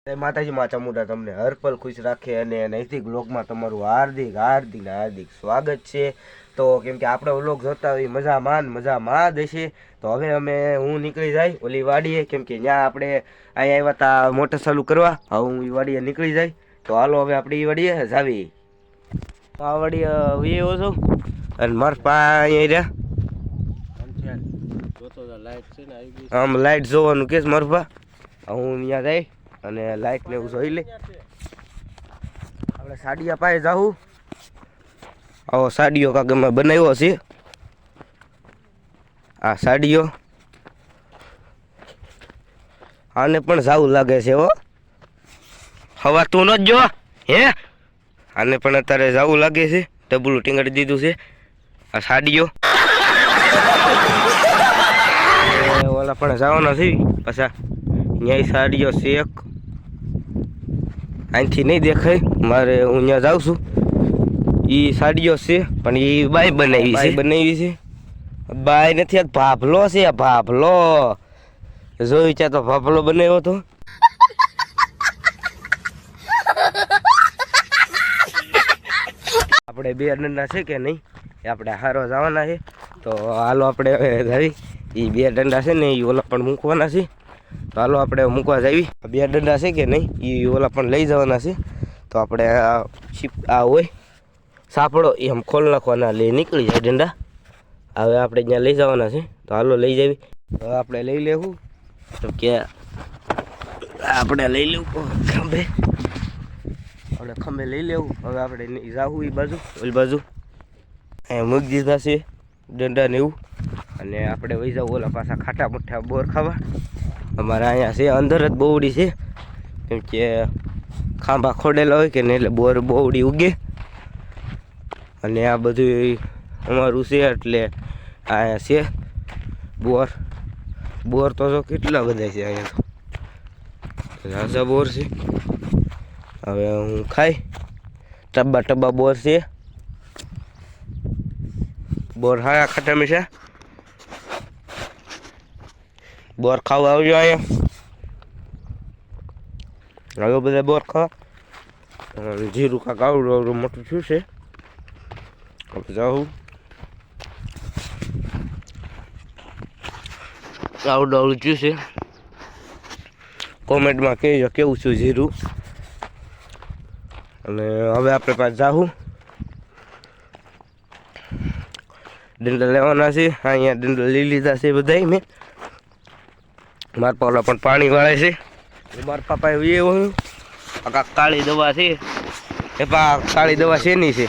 જય માતાજી માતા મોટા તમને હરપલ ખુશ રાખે અને નૈતિક વ્લોગમાં તમારું હાર્દિક હાર્દિક હાર્દિક સ્વાગત છે। તો કેમ કે આપણે વ્લોગ જોતા હોય મજામાં દેશે તો હવે હું નીકળી જાય ઓલી વાડીએ કેમ કે ત્યાં આપણે અહીંયા આવ્યા હતા મોટર ચાલુ કરવા। હવે હું એ વાડીએ નીકળી જાય તો હાલો હવે આપણે એ વાડીએ જાવી। આ વાડીએ એવો છો અને મારા પા અહીંયા રહ્યા આમ લાઈટ જોવાનું કેસ મારા પા હું ત્યાં જાય અને લાઈટ ને એવું જોઈ લે। આપણે સાડિયા પાસે જાવું આવો સાડિયો કાંક અમે બનાવ્યો છે। આ સાડિયો આને પણ જાવું લાગે છે હો હવા તું ન જો હે આને પણ અત્યારે જાવું લાગે છે ડબલું ટીંગાડી દીધું છે આ સાડિયો ઓલા પણ જવાના છે પાછા અહીંયા સાડિયો છે એક અહીંથી નહીં દેખાય મારે હું ત્યાં જાઉં છું એ સાડીઓ છે પણ એ બાય બનાવી છે બાય નથી આ ભાભલો છે આ ભાભલો જોયું છે તો ભાભલો બનાવ્યો હતો। આપણે બે દંડા છે કે નહીં એ આપણે હારો જવાના છે તો હાલો આપણે હવે જાવી એ બે દંડા છે ને એ ઓલા પણ મૂકવાના છે તો હાલો આપણે મૂકવા જાવી। બે દંડા છે કે નહીં એ ઓલા પણ લઈ જવાના છે તો આપણે આ હોય સાપડો એ આમ ખોલ નાખવાના લઈ નીકળી જાય દંડા હવે આપણે ત્યાં લઈ જવાના છે તો હાલો લઈ જાવી। હવે આપણે લઈ લેવું તો કે આપણે લઈ લેવું ખંભે આપણે ખંભે લઈ લેવું હવે આપણે જાવું એ બાજુ ઓલી બાજુ અહીંયા મૂકી દીધા છે દંડા ને એવું અને આપણે વહી જાવ ઓલા પાછા ખાટા મોટા બોર ખાવા। અમારે અહીંયા છે અંદર જ બોવડી છે કેમ કે ખાંભા ખોડેલા હોય કે નહીં એટલે બોર બોવડી ઉગે અને આ બધું અમારું છે એટલે અહીંયા છે બોર તો જો કેટલા બધા છે અહીંયા તો ઝાઝા બોર છે। હવે હું ખાઈ ટબ્બા બોર છે બોર હાયા ખાટા મીઠા બોર ખાવા આવજો અહીંયા હવે બધા બોર ખાવા જીરું કાંક આવડું મોટું શું છે જાઉં આવડું શું છે કોમેન્ટમાં કહેજો કેવું છું જીરું અને હવે આપણે પાછા જાઉં ડંડા લેવાના છે અહીંયા ડંડા લઈ લીધા છે બધા મેં મારા પાવલા પણ પાણી વાળે છે મારા પાપા એ હોય કાંક કાળી દવા છે એ પા કાળી દવા શેની છે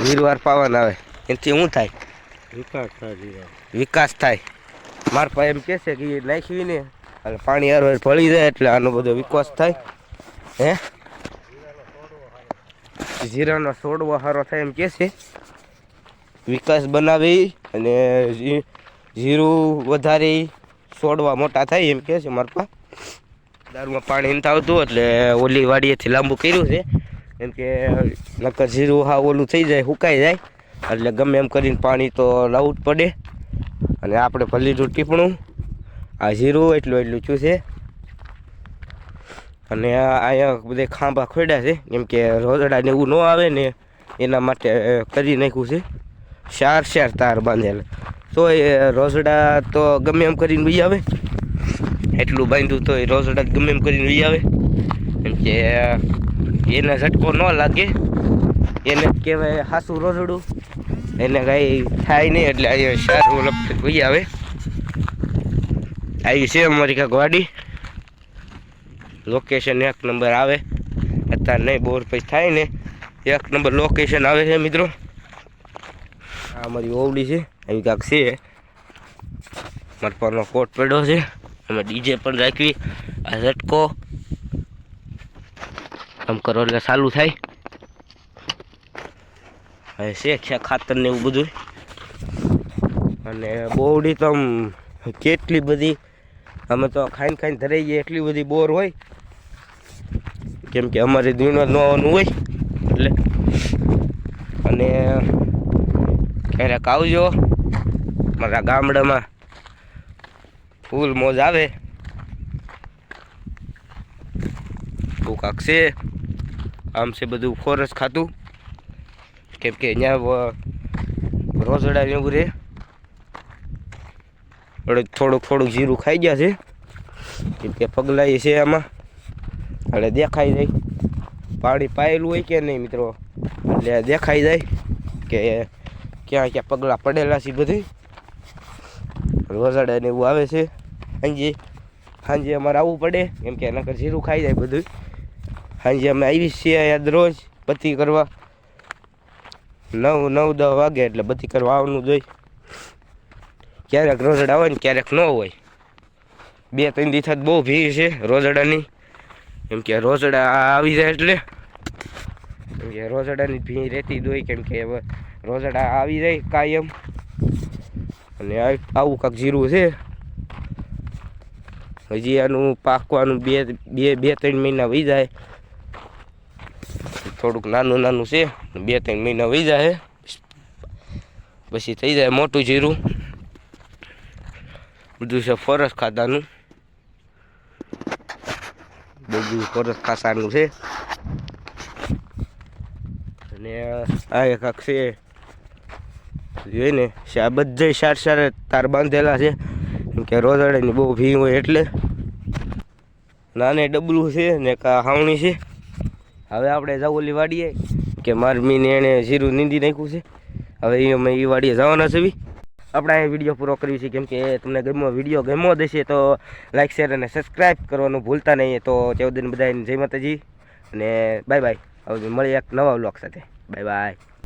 વીરવાર પાવન આવે એનાથી શું થાય વિકાસ થાય મારા પા એમ કહે છે કે એ નાખવી ને અને પાણી હારવાર ભળી જાય એટલે આનો બધો વિકાસ થાય હે જીરાનો છોડવો સારો થાય એમ કહે છે વિકાસ બનાવી અને જીરું વધારે છોડવા મોટા થાય એમ કહે છે મારા પા દારૂમાં પાણી નથી આવતું એટલે ઓલી વાડીએથી લાંબુ કર્યું છે કેમ કે નકર જીરું હા ઓલું થઈ જાય સુકાઈ જાય એટલે ગમે એમ કરીને પાણી તો લાવવું જ પડે અને આપણે ભલીનું ટીપણું આ જીરું એટલું શું છે અને અહીંયા બધે ખાંભા ખોડ્યા છે કેમ કે રોજડાને એવું ન આવે ને એના માટે કરી નાખ્યું છે ચાર તાર બાંધેલા તો એ રોજડા તો ગમે એમ કરીને વહી આવે એટલું બાંધ્યું તો એ રોજડા ગમે એમ કરીને વહી આવે કેમ કે એને ઝટકો ન લાગે એને કહેવાય હાસું રોજડું એને કાંઈ થાય નહીં એટલે અહીંયા સારું લપટ વહી આવે આવી છે અમારી કાંઈક વાડી લોકેશન 1 નંબર આવે અત્યારે નહીં બોર પછી થાય ને 1 નંબર લોકેશન આવે છે મિત્રો। આ અમારી ઓવડી છે એવી કાંક છે મારા પરનો કોટ પડ્યો છે અમે ડીજે પણ રાખવી આ ઝટકો આમ કરો એટલે ચાલુ થાય હવે છે ખાતર ને એવું બધું અને બોવડી તો આમ કેટલી બધી અમે તો ખાઈને ધરાઈ ગઈએ એટલી બધી બોર હોય કેમ કે અમારે દીનો ન આવવાનું હોય એટલે અને ક્યારેક આવજો મારા ગામડામાં ફૂલ મોજ આવે એવું કાંક છે. આમ છે બધું ફોરસ ખાતું, કેમ કે અહીંયા રોઝડા ને એવું રહે. થોડુંક જીરું ખાઈ ગયા છે, કેમ કે પગલાં છે આમાં એટલે દેખાઈ જાય. પાણી પાયેલું હોય કે નહીં મિત્રો, એટલે દેખાઈ જાય કે ક્યાં ક્યાં પગલાં પડેલા છે. બધી રોઝડા ને એવું આવે છે. સાંજે અમારે આવવું પડે, કેમ કે નકર જીરું ખાઈ જાય બધું. સાંજે અમે આવી છીએ યાદ રોજ બત્તી કરવા, 9-10 વાગે, એટલે બત્તી કરવા આવવાનું જોઈએ. ક્યારેક રોઝડા હોય ને ક્યારેક ન હોય. 2-3 દિવસ બહુ ભીડ છે રોઝડાની, કેમ કે રોઝડા આવી જાય એટલે કેમ કે રોઝડાની ભીડ રહેતી જ હોય, કેમ કે રોઝડા આવી જાય કાયમ. અને આવું કાંક જીરું છે. હજી આનું પાકવાનું 2-3 મહિના વહી જાય. થોડુંક નાનું છે, 2-3 મહિના વહી જાય, પછી થઈ જાય મોટું જીરું. બધું છે ફોરસ ખાતાનું, બધું ફોરસ ખાતાનું છે. અને આ એક છે જોઈને આ બધા સાર તાર બાંધેલા છે, કેમ કે રોઝડાની બહુ ભીડ હોય એટલે. નાને ડબલું છે ને કા હાવણી છે. હવે આપણે જાવ ઓલી વાડીએ, કે મારી મીને એણે જીરું નીંદી નાખ્યું છે. હવે અમે એ વાડીએ જવાના છે. આપણે અહીં વિડીયો પૂરો કર્યો છે, કેમ કે તમને વિડીયો ગમ્યો દેશે તો લાઈક, શેર અને સબસ્ક્રાઈબ કરવાનું ભૂલતા નહીં. તો ત્યાં બધાને જય માતાજી અને બાય બાય. હવે મળીએ એક નવા વ્લોગ સાથે. Bye bye.